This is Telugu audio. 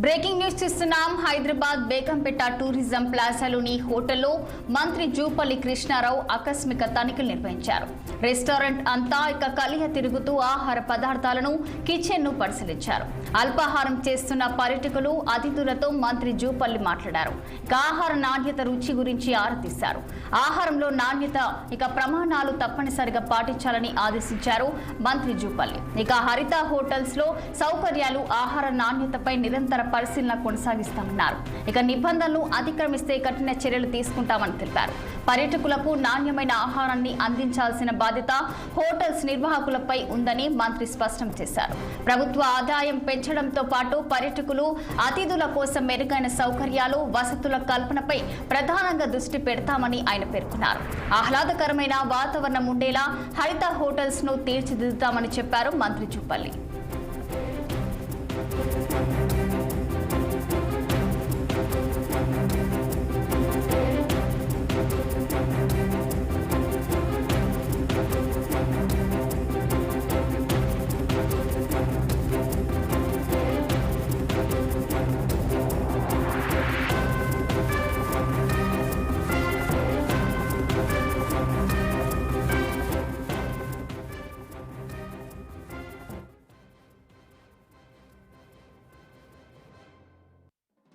బ్రేకింగ్ న్యూస్ చూస్తున్నాం. హైదరాబాద్ బేగంపేట టూరిజం ప్లాజాలోని హోటల్లో మంత్రి జూపల్లి కృష్ణారావు ఆకస్మిక తనిఖీలు నిర్వహించారు. రెస్టారెంట్ అంతా కలియ తిరుగుతూ ఆహార పదార్థాలను, కిచెన్ ను పరిశీలించారు. అల్పాహారం చేస్తున్న పర్యాటకులు, అతిథులతో మంత్రి జూపల్లి మాట్లాడారు. ఆహార నాణ్యత, రుచి గురించి ఆరా తీశారు. ఆహారంలో నాణ్యత ప్రమాణాలు తప్పనిసరిగా పాటించాలని ఆదేశించారు మంత్రి జూపల్లి. హరిత హోటల్స్ లో సౌకర్యాలు, ఆహార నాణ్యతపై నిరంతర పరిశీలన కొనసాగిస్తామన్నారు. నిబంధనలు అతిక్రమిస్తే కఠిన చర్యలు తీసుకుంటామని తెలిపారు. పర్యాటకులకు నాణ్యమైన ఆహారాన్ని అందించాల్సిన బాధ్యత హోటల్స్ నిర్వాహకులపై ఉందని మంత్రి స్పష్టం చేశారు. ప్రభుత్వ ఆదాయం పెంచడంతో పాటు పర్యాటకులు, అతిథుల కోసం మెరుగైన సౌకర్యాలు, వసతుల కల్పనపై ప్రధానంగా దృష్టి పెడతామని ఆయన పేర్కొన్నారు. ఆహ్లాదకరమైన వాతావరణం ఉండేలా హరిత హోటల్స్ ను తీర్చిదిద్దుతామని చెప్పారు మంత్రి జూపల్లి.